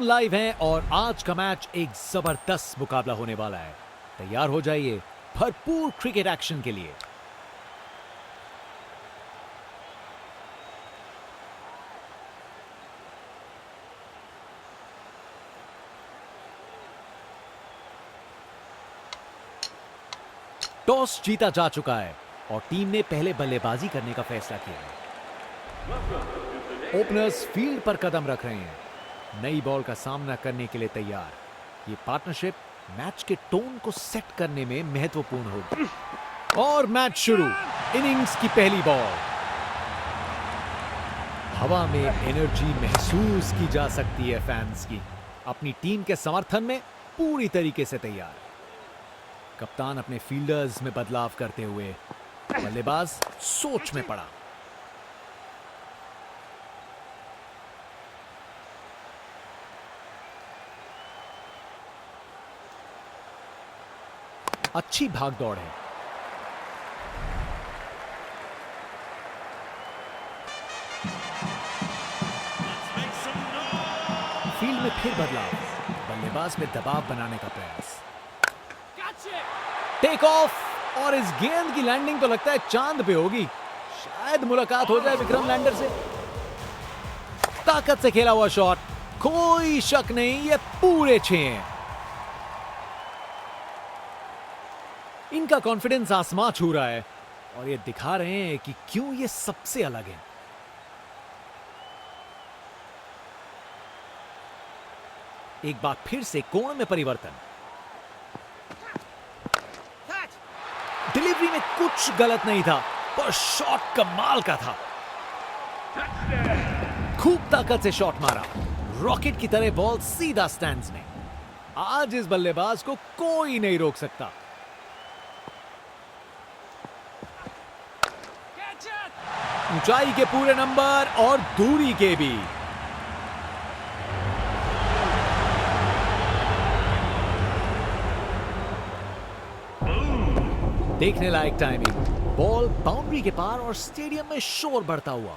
हम लाइव हैं और आज का मैच एक जबरदस्त मुकाबला होने वाला है। तैयार हो जाइए भरपूर क्रिकेट एक्शन के लिए। टॉस जीता जा चुका है और टीम ने पहले बल्लेबाजी करने का फैसला किया है। ओपनर्स फील्ड पर कदम रख रहे हैं, नई बॉल का सामना करने के लिए तैयार। ये पार्टनरशिप मैच के टोन को सेट करने में महत्वपूर्ण होगी। और मैच शुरू। इनिंग्स की पहली बॉल। हवा में एनर्जी महसूस की जा सकती है फैंस की। अपनी टीम के समर्थन में पूरी तरीके से तैयार। कप्तान अपने फील्डर्स में बदलाव करते हुए बल्लेबाज सोच में पड़ा। अच्छी भागदौड़ है। फील्ड में फिर बदलाव, बल्लेबाज में दबाव बनाने का प्रयास। टेक ऑफ और इस गेंद की लैंडिंग तो लगता है चांद पे होगी। शायद मुलाकात हो जाए विक्रम लैंडर से। ताकत से खेला हुआ शॉट, कोई शक नहीं ये पूरे 6 हैं। इनका कॉन्फिडेंस आसमां छू रहा है और ये दिखा रहे हैं कि क्यों ये सबसे अलग है। एक बार फिर से कोण में परिवर्तन। डिलीवरी में कुछ गलत नहीं था, पर शॉट कमाल का था। खूब ताकत से शॉट मारा, रॉकेट की तरह बॉल सीधा स्टैंड्स में। आज इस बल्लेबाज को कोई नहीं रोक सकता। ऊंचाई के पूरे नंबर और दूरी के भी। देखने लायक टाइमिंग। बॉल बाउंड्री के पार और स्टेडियम में शोर बढ़ता हुआ।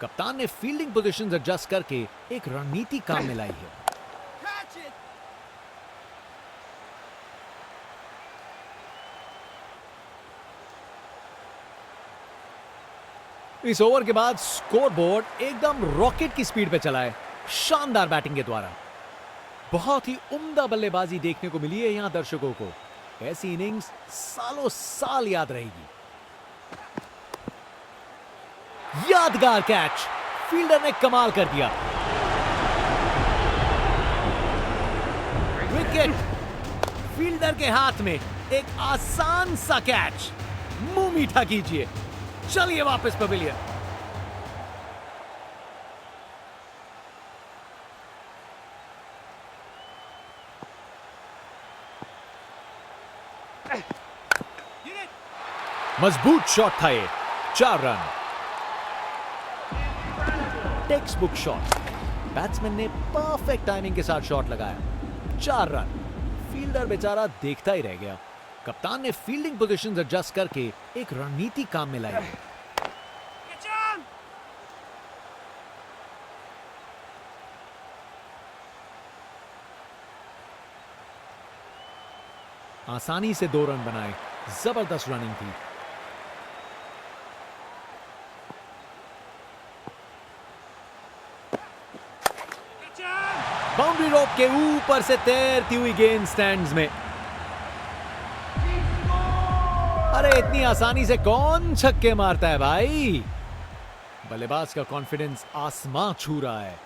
कप्तान ने फील्डिंग पोजीशंस एडजस्ट करके एक रणनीति काम में लाई है। इस ओवर के बाद स्कोरबोर्ड एकदम रॉकेट की स्पीड पे चला है, शानदार बैटिंग के द्वारा। बहुत ही उम्दा बल्लेबाजी देखने को मिली है यहां दर्शकों को। ऐसी इनिंग्स सालों साल याद रहेगी। यादगार कैच, फील्डर ने कमाल कर दिया। विकेट, फील्डर के हाथ में एक आसान सा कैच। मुंह मीठा कीजिए, चलिए वापस पवेलियन। मजबूत शॉट था ये, 4 run. Text book shot. Batsman ने परफेक्ट टाइमिंग के साथ शॉट लगाया, 4 रन। फील्डर बेचारा देखता ही रह गया। कप्तान ने फील्डिंग पोजीशंस एडजस्ट करके एक रणनीति काम में लाई है। आसानी से 2 रन बनाए, जबरदस्त रनिंग थी। बाउंड्री रोप के ऊपर से तैरती हुई गेंद स्टैंड्स में। अरे इतनी आसानी से कौन छक्के मारता है भाई। बल्लेबाज का कॉन्फिडेंस आसमां छू रहा है।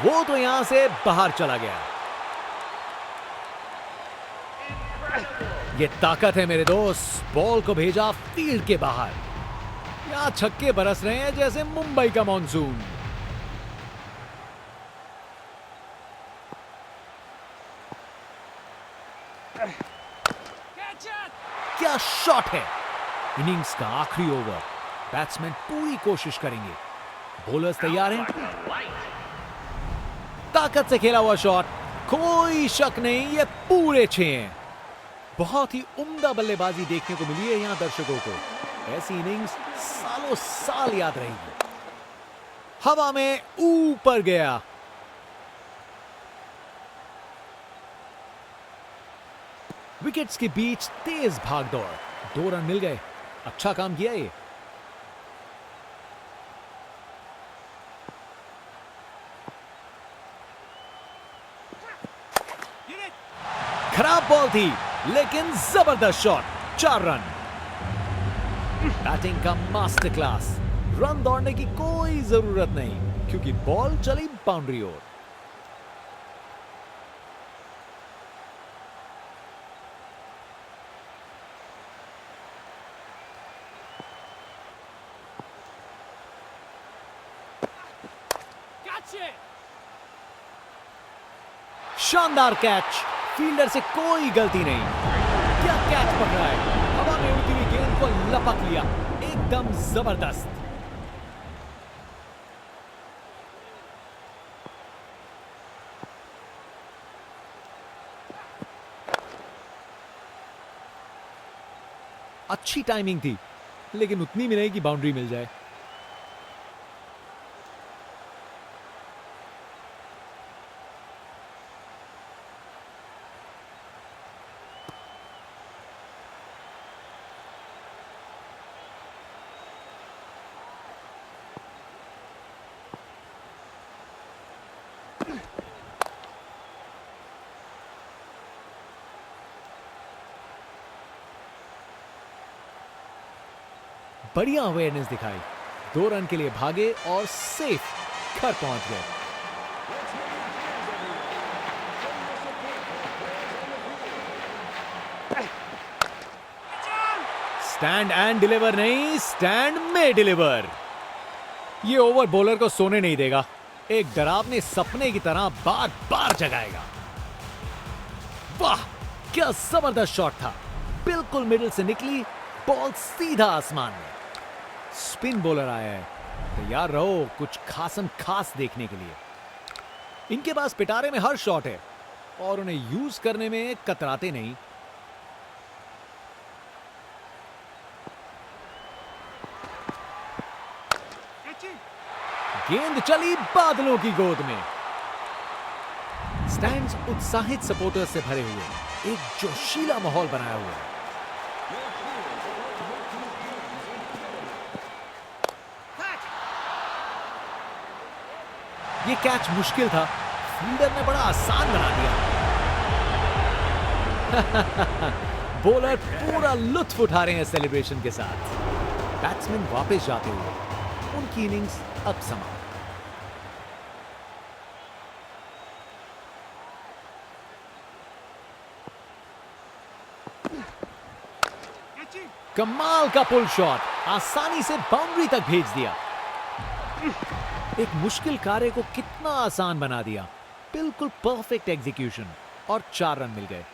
वो तो यहां से बाहर चला गया। ये ताकत है मेरे दोस्त। बॉल को भेजा फील्ड के बाहर। यहां छक्के बरस रहे हैं जैसे मुंबई का मॉनसून। क्या शॉट है। इनिंग्स का आखिरी ओवर। बैट्समैन पूरी कोशिश करेंगे। बॉलर्स तैयार हैं। ताकत से खेला हुआ शॉट, कोई शक नहीं ये पूरे 6 हैं। बहुत ही उम्दा बल्लेबाजी देखने को मिली है यहां दर्शकों को। ऐसी इनिंग्स सालों साल याद रहेगी। हवा में ऊपर गया। विकेट्स के बीच तेज भागदौड़, 2 रन मिल गए। अच्छा काम किया ये। खराब बॉल थी लेकिन जबरदस्त शॉट, 4 रन। बैटिंग का मास्टर क्लास। रन दौड़ने की कोई जरूरत नहीं क्योंकि बॉल चली बाउंड्री ओर। शानदार कैच, फील्डर से कोई गलती नहीं। क्या कैच पकड़ा है, हवा में उड़ती हुई गेंद को लपक लिया, एकदम जबरदस्त। अच्छी टाइमिंग थी लेकिन उतनी भी नहीं कि बाउंड्री मिल जाए। बढ़िया अवेयरनेस दिखाई, 2 रन के लिए भागे और सेफ घर पहुंच गए। स्टैंड एंड डिलीवर नहीं, स्टैंड में डिलीवर। ये ओवर बॉलर को सोने नहीं देगा, एक डरावने सपने की तरह बार बार जगाएगा। वाह क्या जबरदस्त शॉट था, बिल्कुल मिडिल से निकली बॉल सीधा आसमान में। स्पिन बॉलर आया है, तैयार रहो कुछ खासम खास देखने के लिए। इनके पास पिटारे में हर शॉट है और उन्हें यूज करने में कतराते नहीं। गेंद चली बादलों की गोद में। स्टैंड्स उत्साहित सपोर्टर्स से भरे हुए, एक जोशीला माहौल बनाया हुआ है। ये कैच मुश्किल था, फील्डर ने बड़ा आसान बना दिया। बॉलर पूरा लुत्फ उठा रहे हैं सेलिब्रेशन के साथ। बैट्समैन वापस जाते हुए, उनकी इनिंग्स अब समाप्त। कमाल का पुल शॉट, आसानी से बाउंड्री तक भेज दिया। एक मुश्किल कार्य को कितना आसान बना दिया, बिल्कुल परफेक्ट एग्जीक्यूशन और 4 रन मिल गए।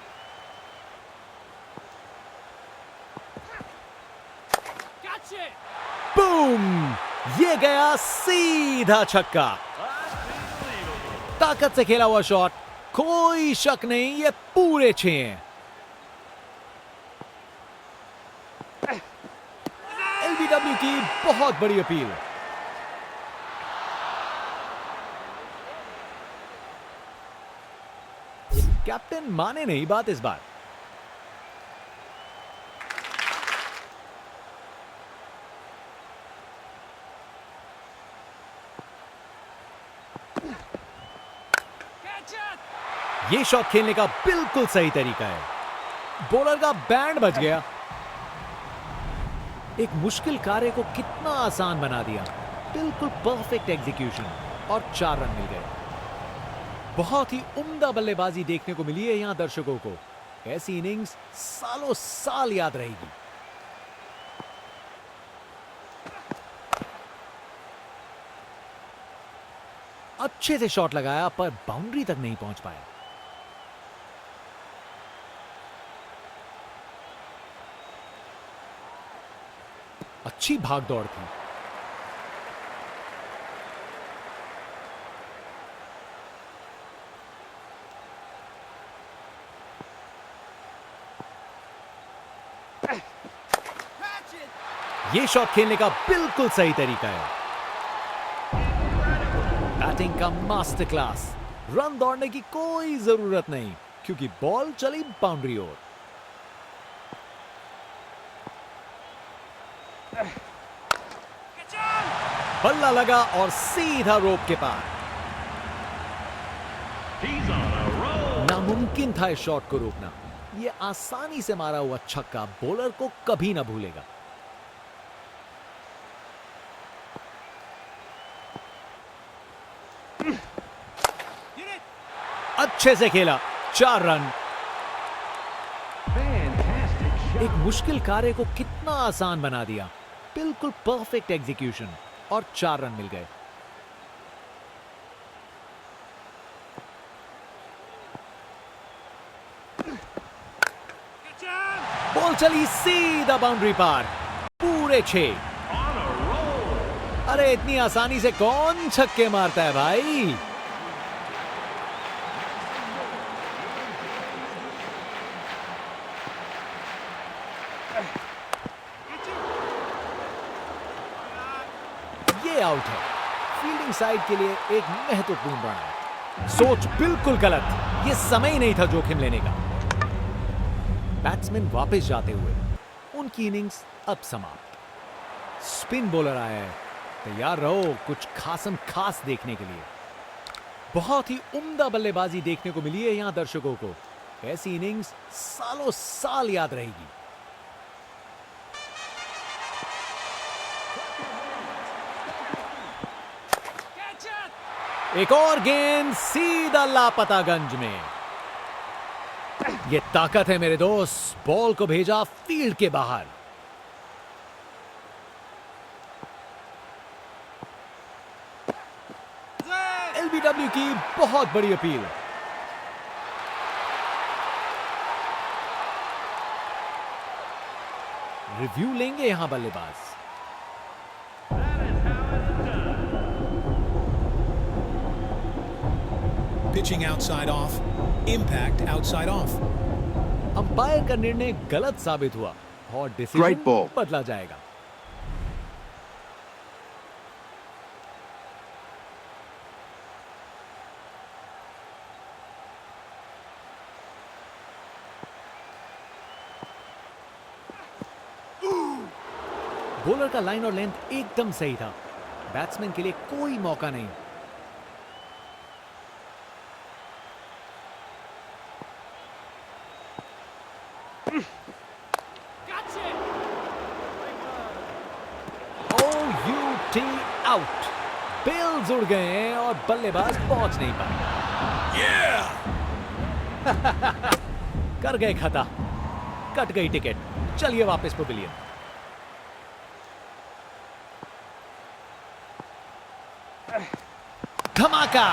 बूम, ये गया सीधा छक्का। ताकत से खेला हुआ शॉट, कोई शक नहीं ये पूरे 6 हैं। एलबीडब्ल्यू की बहुत बड़ी अपील। कैप्टन माने नहीं बात इस बार। ये शॉट खेलने का बिल्कुल सही तरीका है। बॉलर का बैंड बज गया। एक मुश्किल कार्य को कितना आसान बना दिया, बिल्कुल परफेक्ट एग्जीक्यूशन और 4 रन मिल गए। बहुत ही उम्दा बल्लेबाजी देखने को मिली है यहां दर्शकों को। ऐसी इनिंग्स सालों साल याद रहेगी। अच्छे से शॉट लगाया पर बाउंड्री तक नहीं पहुंच पाया। अच्छी भागदौड़ थी। ये शॉट खेलने का बिल्कुल सही तरीका है। बैटिंग का मास्टर क्लास। रन दौड़ने की कोई जरूरत नहीं क्योंकि बॉल चली बाउंड्री ओर। बल्ला लगा और सीधा रोप के पार। नामुमकिन था इस शॉट को रोकना। यह आसानी से मारा हुआ छक्का बॉलर को कभी ना भूलेगा। अच्छे से खेला, 4 रन। एक मुश्किल कार्य को कितना आसान बना दिया। बिल्कुल परफेक्ट एग्जीक्यूशन और 4 रन मिल गए। बॉल चली सीधा बाउंड्री पार, पूरे 6। अरे इतनी आसानी से कौन छक्के मारता है भाई। ये आउट है। फील्डिंग साइड के लिए एक महत्वपूर्ण रन है। सोच बिल्कुल गलत। ये समय ही नहीं था जोखिम लेने का। बैट्समैन वापस जाते हुए उनकी इनिंग्स अब समाप्त। स्पिन बॉलर आया है। तैयार रहो कुछ खासम खास देखने के लिए। बहुत ही उम्दा बल्लेबाजी देखने को मिली है यहां दर्शकों को। ऐसी इनिंग्स सालों साल याद रहेगी। एक और गेंद सीधा लापतागंज में। ये ताकत है मेरे दोस्त। बॉल को भेजा फील्ड के बाहर। एलबीडब्ल्यू की बहुत बड़ी अपील। रिव्यू लेंगे यहां बल्लेबाज। Pitching outside off. Impact outside off. Umpire का निर्णय गलत साबित हुआ और डिसीजन बदला जाएगा। बॉलर का लाइन और लेंथ एकदम सही था। बैट्समैन के लिए कोई मौका नहीं। आउट। बेल्स उड़ गए हैं और बल्लेबाज पहुंच नहीं पाए। कर गए खता। कट गई टिकट। चलिए वापस पवेलियन। धमाका।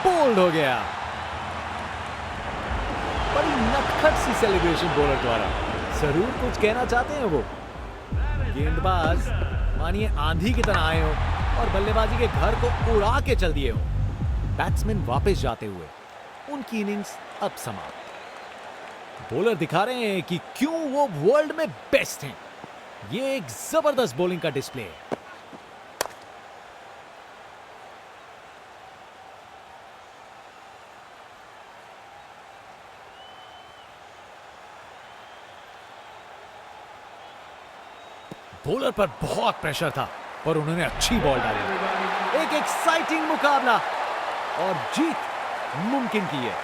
बोल्ड हो गया। बड़ी नटखट सी सेलिब्रेशन बॉलर द्वारा। जरूर कुछ कहना चाहते हैं वो। गेंदबाज मानिए आंधी की तरह आए हो और बल्लेबाजी के घर को उड़ा के चल दिए हो। बैट्समैन वापस जाते हुए उनकी इनिंग्स अब समाप्त। बॉलर दिखा रहे हैं कि क्यों वो वर्ल्ड में बेस्ट हैं। ये एक जबरदस्त बॉलिंग का डिस्प्ले है। बॉलर पर बहुत प्रेशर था पर उन्होंने अच्छी बॉल डाली। एक एक्साइटिंग मुकाबला और जीत मुमकिन की है।